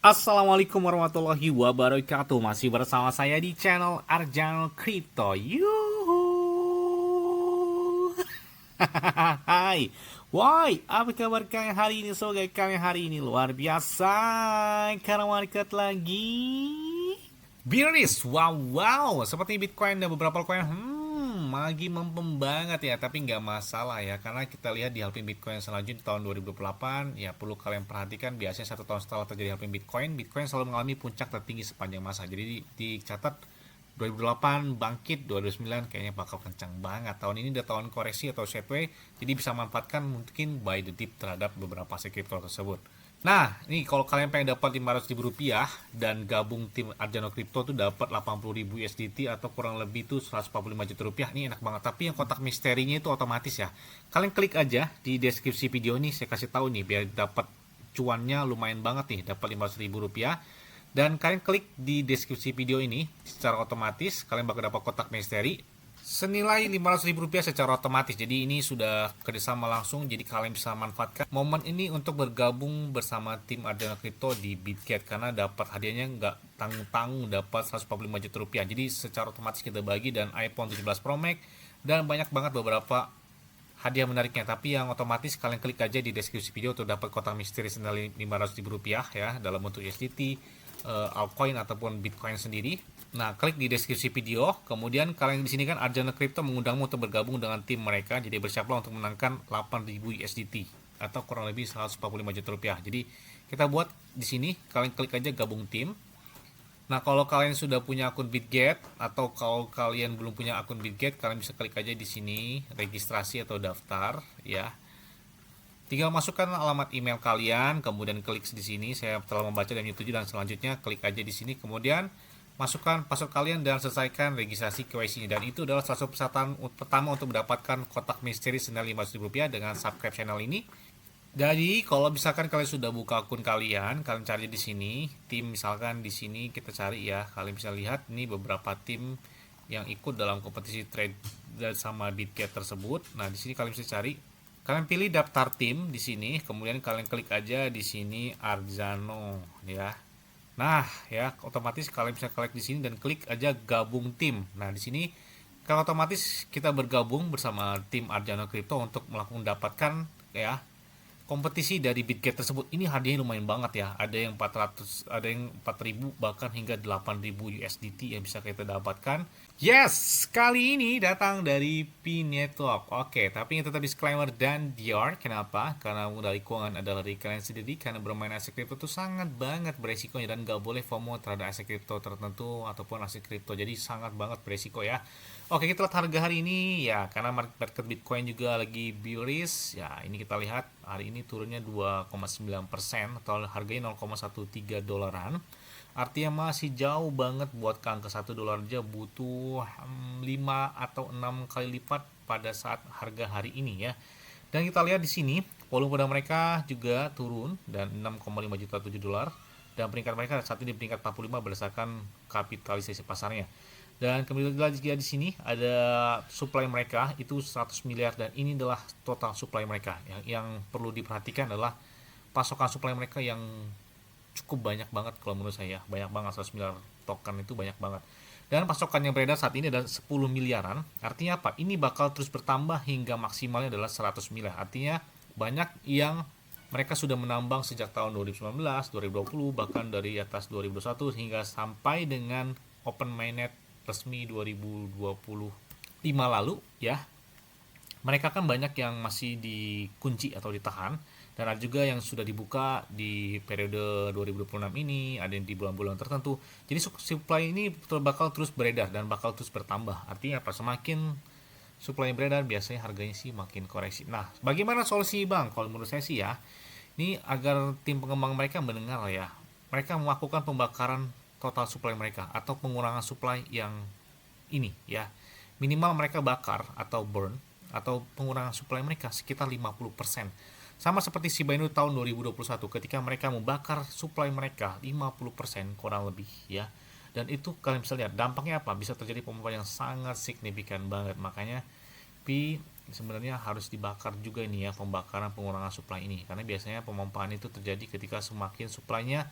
Assalamualaikum warahmatullahi wabarakatuh. Masih bersama saya di channel Arjano Crypto. Yuhu. Hai. Woi, apa kabar kalian hari ini? Semoga kalian hari ini luar biasa. Karena market lagi bearish. Wow, wow. Seperti Bitcoin dan beberapa koin lagi mempem banget ya, tapi nggak masalah ya, karena kita lihat di halving Bitcoin selanjutnya di tahun 2028 ya, perlu kalian perhatikan biasanya 1 tahun setelah terjadi halving Bitcoin selalu mengalami puncak tertinggi sepanjang masa. Jadi dicatat 2008 bangkit, 2009 kayaknya bakal kencang banget. Tahun ini udah tahun koreksi atau sideways, jadi bisa manfaatkan mungkin buy the dip terhadap beberapa aset kripto tersebut. Nah, ini kalau kalian pengen dapat Rp500.000 dan gabung tim Arjano Crypto tuh dapat 80.000 USDT atau kurang lebih tuh 145 juta rupiah. Ini enak banget. Tapi yang kotak misterinya itu otomatis ya. Kalian klik aja di deskripsi video ini, saya kasih tahu nih biar dapat cuannya lumayan banget nih, dapat Rp500.000. Dan kalian klik di deskripsi video ini secara otomatis kalian bakal dapat kotak misteri senilai Rp500.000 secara otomatis. Jadi ini sudah kerjasama langsung, jadi kalian bisa manfaatkan momen ini untuk bergabung bersama tim Arjano Crypto di Bitget, karena dapat hadiahnya nggak tanggung-tanggung, dapat Rp145 juta. Jadi secara otomatis kita bagi, dan iPhone 17 Pro Max, dan banyak banget beberapa hadiah menariknya. Tapi yang otomatis kalian klik aja di deskripsi video untuk dapat kotak misteri senilai Rp500.000 ya, dalam bentuk USDT, altcoin ataupun Bitcoin sendiri. Nah, klik di deskripsi video. Kemudian kalian di sini kan Arjano Crypto mengundangmu untuk bergabung dengan tim mereka. Jadi bersiaplah untuk menangkan 8.000 USDT atau kurang lebih Rp145 juta. Jadi kita buat di sini, kalian klik aja gabung tim. Nah, kalau kalian sudah punya akun Bitget atau kalau kalian belum punya akun Bitget, kalian bisa klik aja di sini registrasi atau daftar ya. Tinggal masukkan alamat email kalian, kemudian klik di sini saya telah membaca dan menyetujui, dan selanjutnya klik aja di sini, kemudian masukkan password kalian dan selesaikan registrasi KYC. Dan itu adalah salah satu pesertaan pertama untuk mendapatkan kotak misteri senilai Rp500.000 dengan subscribe channel ini. Jadi kalau misalkan kalian sudah buka akun kalian cari di sini tim, misalkan di sini kita cari ya, kalian bisa lihat ini beberapa tim yang ikut dalam kompetisi trade sama Bitget tersebut. Nah, di sini kalian bisa cari, kalian pilih daftar tim di sini, kemudian kalian klik aja di sini Arjano ya. Nah, ya otomatis kalian bisa klik di sini dan klik aja gabung tim. Nah, di sini kalau otomatis kita bergabung bersama tim Arjano Crypto untuk mendapatkan ya kompetisi dari Bitget tersebut. Ini hadiahnya lumayan banget ya. Ada yang 400, ada yang 4.000, bahkan hingga 8.000 USDT yang bisa kita dapatkan. Yes, kali ini datang dari P Network. Oke, tapi ini tetap disclaimer dan Dior. Kenapa? Karena modal keuangan adalah dari kalian sendiri. Karena bermain aset kripto itu sangat banget beresikonya, dan nggak boleh FOMO terhadap aset kripto tertentu ataupun aset kripto. Jadi sangat banget beresiko ya. Oke, kita lihat harga hari ini ya, karena market Bitcoin juga lagi bearish ya. Ini kita lihat hari ini turunnya 2,9% atau harganya 0,13 dolaran. Artinya masih jauh banget buat ke angka 1 dolar aja butuh 5 atau 6 kali lipat pada saat harga hari ini ya. Dan kita lihat di sini volume pada mereka juga turun dan 6,5 juta 7 dolar, dan peringkat mereka saat ini peringkat 45 berdasarkan kapitalisasi pasarnya. Dan kemudian juga di sini ada supply mereka itu 100 miliar, dan ini adalah total supply mereka. Yang perlu diperhatikan adalah pasokan supply mereka yang cukup banyak banget kalau menurut saya. Banyak banget, 100 miliar token itu banyak banget. Dan pasokan yang beredar saat ini ada 10 miliaran. Artinya apa? Ini bakal terus bertambah hingga maksimalnya adalah 100 miliar. Artinya banyak yang mereka sudah menambang sejak tahun 2019, 2020, bahkan dari atas 2021 hingga sampai dengan open mainnet resmi 2025 lalu ya. Mereka kan banyak yang masih dikunci atau ditahan, dan ada juga yang sudah dibuka di periode 2026 ini, ada yang di bulan-bulan tertentu. Jadi supply ini bakal terus beredar dan bakal terus bertambah. Artinya apa? Semakin supply yang beredar biasanya harganya sih makin koreksi. Nah, bagaimana solusi Bang? Kalau menurut saya sih ya, ini agar tim pengembang mereka mendengar ya, mereka melakukan pembakaran total supply mereka atau pengurangan supply yang ini ya. Minimal mereka bakar atau burn atau pengurangan supply mereka sekitar 50%. Sama seperti Shiba Inu tahun 2021 ketika mereka membakar supply mereka 50% kurang lebih ya. Dan itu kalian bisa lihat dampaknya apa? Bisa terjadi pemompahan yang sangat signifikan banget. Makanya Pi sebenarnya harus dibakar juga ini ya, pembakaran pengurangan supply ini. Karena biasanya pemompahan itu terjadi ketika semakin supply-nya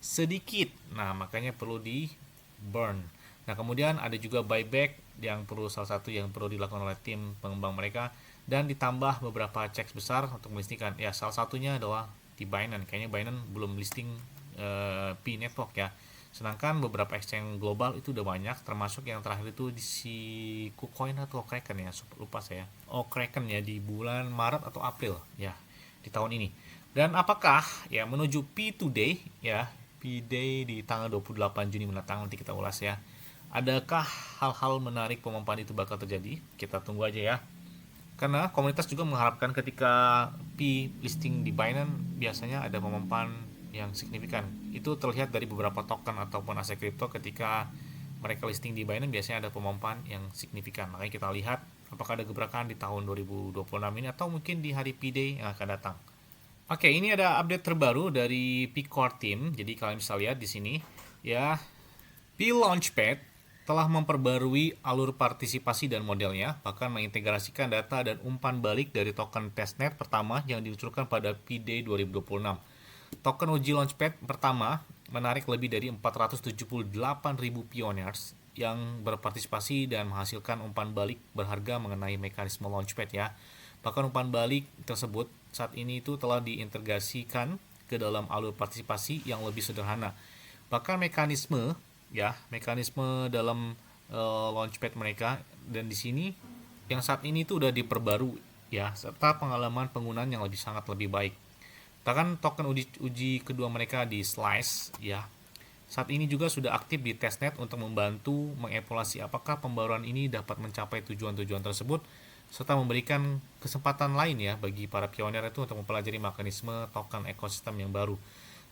sedikit. Nah, makanya perlu di burn. Nah, kemudian ada juga buyback yang salah satu yang perlu dilakukan oleh tim pengembang mereka, dan ditambah beberapa checks besar untuk melistingkan. Ya, salah satunya adalah di Binance. Kayaknya Binance belum listing P Network ya. Sedangkan beberapa exchange global itu udah banyak, termasuk yang terakhir itu di si KuCoin atau Kraken ya, lupa saya. Oh, Kraken ya, di bulan Maret atau April ya, di tahun ini. Dan apakah ya menuju P Today ya, P Day di tanggal 28 Juni mendatang, nanti kita ulas ya. Adakah hal-hal menarik pemompan itu bakal terjadi? Kita tunggu aja ya. Karena komunitas juga mengharapkan ketika P listing di Binance biasanya ada pemompan yang signifikan. Itu terlihat dari beberapa token ataupun aset kripto ketika mereka listing di Binance biasanya ada pemompan yang signifikan. Makanya kita lihat apakah ada gebrakan di tahun 2026 ini atau mungkin di hari P-Day yang akan datang. Oke, ini ada update terbaru dari P Core Team. Jadi kalian bisa lihat di sini ya, P Launchpad telah memperbarui alur partisipasi dan modelnya, bahkan mengintegrasikan data dan umpan balik dari token testnet pertama yang diluncurkan pada P-Day 2026. Token uji Launchpad pertama menarik lebih dari 478.000 pioneers yang berpartisipasi dan menghasilkan umpan balik berharga mengenai mekanisme Launchpad ya. Bahkan umpan balik tersebut saat ini itu telah diintegrasikan ke dalam alur partisipasi yang lebih sederhana. Bahkan mekanisme dalam Launchpad mereka, dan di sini yang saat ini itu udah diperbarui ya, serta pengalaman penggunaan yang sangat lebih baik. Bahkan token uji kedua mereka di Slice ya, saat ini juga sudah aktif di testnet untuk membantu mengevaluasi apakah pembaruan ini dapat mencapai tujuan-tujuan tersebut, serta memberikan kesempatan lain ya bagi para pionir itu untuk mempelajari mekanisme token ekosistem yang baru.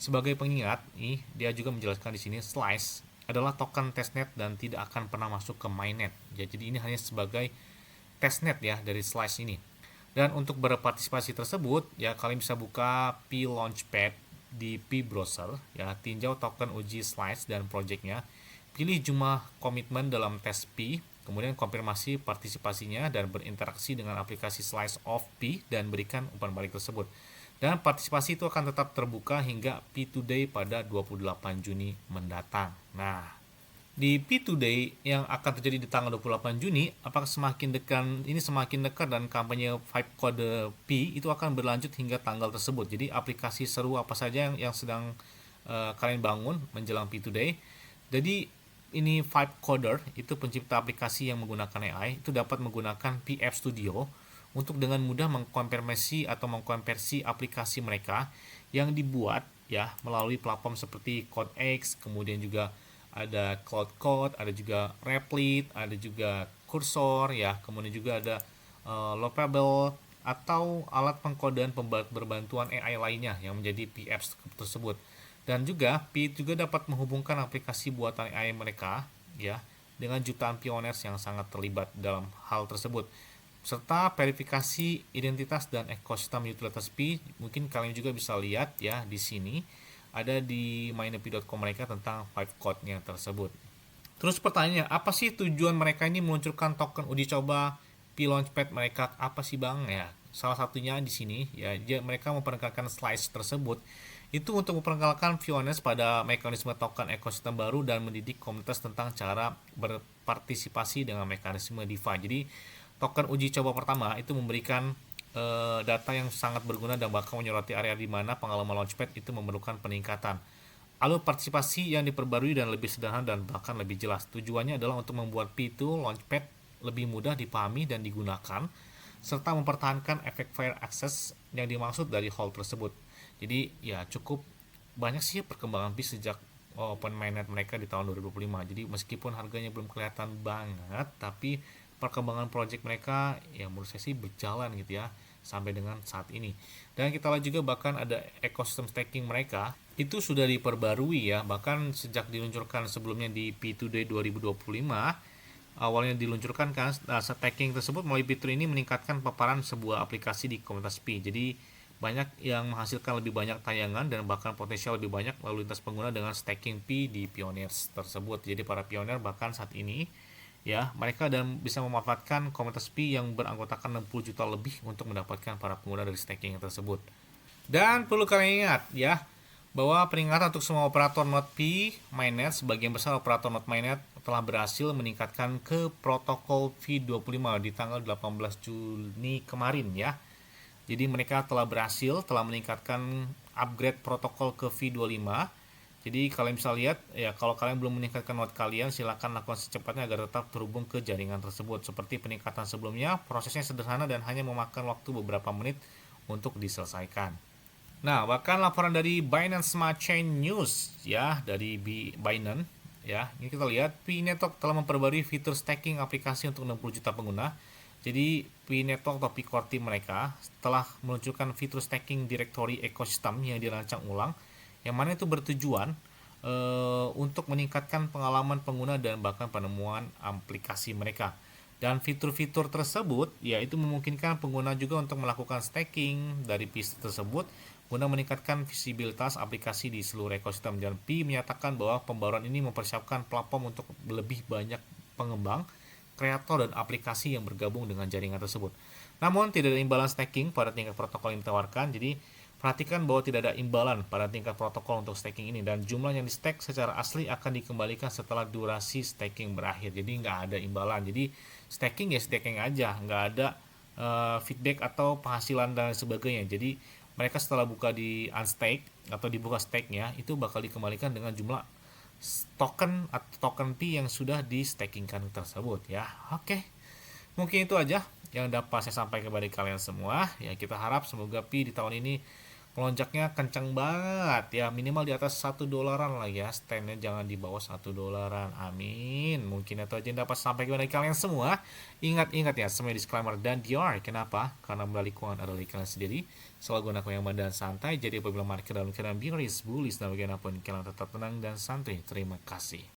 Sebagai pengingat, dia juga menjelaskan di sini Slice adalah token testnet dan tidak akan pernah masuk ke mainnet. Ya, jadi ini hanya sebagai testnet ya dari Slice ini. Dan untuk berpartisipasi tersebut, ya kalian bisa buka P Launchpad di P Browser, ya tinjau token uji Slice dan projectnya, pilih jumlah komitmen dalam tes P, kemudian konfirmasi partisipasinya dan berinteraksi dengan aplikasi Slice of P dan berikan umpan balik tersebut. Dan partisipasi itu akan tetap terbuka hingga P Today pada 28 Juni mendatang. Nah, di P Today yang akan terjadi di tanggal 28 Juni, apakah semakin dekat dan kampanye 5 kode P itu akan berlanjut hingga tanggal tersebut. Jadi aplikasi seru apa saja yang sedang kalian bangun menjelang P Today. Jadi ini 5 Coder itu pencipta aplikasi yang menggunakan AI itu dapat menggunakan P App Studio untuk dengan mudah mengkonversi aplikasi mereka yang dibuat ya melalui platform seperti CodeX, kemudian juga ada Cloud Code, ada juga Replit, ada juga Cursor ya, kemudian juga ada Lovable atau alat pengkodean berbantuan AI lainnya yang menjadi P apps tersebut. Dan juga P juga dapat menghubungkan aplikasi buatan AI mereka ya dengan jutaan pioneers yang sangat terlibat dalam hal tersebut, serta verifikasi identitas dan ekosistem utilitas P. Mungkin kalian juga bisa lihat ya di sini ada di mynepi.com mereka tentang 5 code-nya tersebut. Terus pertanyaannya, apa sih tujuan mereka ini meluncurkan token uji coba P Launchpad mereka? Apa sih Bang ya? Salah satunya di sini ya, mereka memperkenalkan Slice tersebut itu untuk memperkenalkan pioneers pada mekanisme token ekosistem baru dan mendidik komunitas tentang cara berpartisipasi dengan mekanisme DeFi. Jadi token uji coba pertama itu memberikan data yang sangat berguna dan bakal menyoroti area di mana pengalaman Launchpad itu memerlukan peningkatan. Alur partisipasi yang diperbarui dan lebih sederhana dan bahkan lebih jelas. Tujuannya adalah untuk membuat P2 Launchpad lebih mudah dipahami dan digunakan, serta mempertahankan efek fair access yang dimaksud dari hall tersebut. Jadi ya cukup banyak sih perkembangan P sejak open mainnet mereka di tahun 2025. Jadi meskipun harganya belum kelihatan banget, tapi perkembangan project mereka ya menurut saya sih berjalan gitu ya sampai dengan saat ini. Dan kita lihat juga bahkan ada ekosistem staking mereka itu sudah diperbarui ya, bahkan sejak diluncurkan sebelumnya di P2Day 2025 awalnya diluncurkan kan, staking tersebut melalui fitur ini meningkatkan paparan sebuah aplikasi di komunitas P. Jadi banyak yang menghasilkan lebih banyak tayangan dan bahkan potensial lebih banyak lalu lintas pengguna dengan staking P di pioneers tersebut. Jadi para pioneer bahkan saat ini ya mereka dan bisa memanfaatkan komunitas P yang beranggotakan 60 juta lebih untuk mendapatkan para pengguna dari staking tersebut. Dan perlu kalian ingat ya, bahwa peringatan untuk semua operator Node P mainnet, sebagian besar operator Node mainnet telah berhasil meningkatkan ke protokol V25 di tanggal 18 Juni kemarin ya. Jadi mereka telah meningkatkan upgrade protokol ke V25. Jadi kalian bisa lihat ya, kalau kalian belum meningkatkan node kalian, silakan lakukan secepatnya agar tetap terhubung ke jaringan tersebut. Seperti peningkatan sebelumnya, prosesnya sederhana dan hanya memakan waktu beberapa menit untuk diselesaikan. Nah, bahkan laporan dari Binance Smart Chain News ya, dari Binance ya. Ini kita lihat Pi Network telah memperbarui fitur staking aplikasi untuk 60 juta pengguna. Jadi Pi Network atau Pi Core Team mereka telah meluncurkan fitur staking directory ecosystem yang dirancang ulang, yang mana itu bertujuan untuk meningkatkan pengalaman pengguna dan bahkan penemuan aplikasi mereka. Dan fitur-fitur tersebut yaitu memungkinkan pengguna juga untuk melakukan staking dari Pi tersebut guna meningkatkan visibilitas aplikasi di seluruh ekosistem. Dan Pi menyatakan bahwa pembaruan ini mempersiapkan platform untuk lebih banyak pengembang, kreator, dan aplikasi yang bergabung dengan jaringan tersebut. Namun tidak ada imbalan staking pada tingkat protokol yang ditawarkan, jadi perhatikan bahwa tidak ada imbalan pada tingkat protokol untuk staking ini, dan jumlah yang di stake secara asli akan dikembalikan setelah durasi staking berakhir. Jadi nggak ada imbalan. Jadi staking ya staking aja, nggak ada feedback atau penghasilan dan sebagainya. Jadi mereka setelah buka di unstake atau dibuka stake-nya, itu bakal dikembalikan dengan jumlah token atau token Pi yang sudah di stakingkan tersebut ya. Oke. Mungkin itu aja yang dapat saya sampaikan kepada kalian semua. Ya, kita harap semoga Pi di tahun ini melonjaknya kencang banget ya, minimal di atas $1 lah ya, standnya jangan di bawah $1. Amin. Mungkin itu aja yang dapat sampai kepada kalian semua. Ingat-ingat ya, semua disclaimer dan DR. Kenapa? Karena modal keuangan adalah kalian sendiri. Selalu gunakan yang dan santai. Jadi apabila market dalam keadaan bearish, bullish, dan bagaimanapun kalian tetap tenang dan santai. Terima kasih.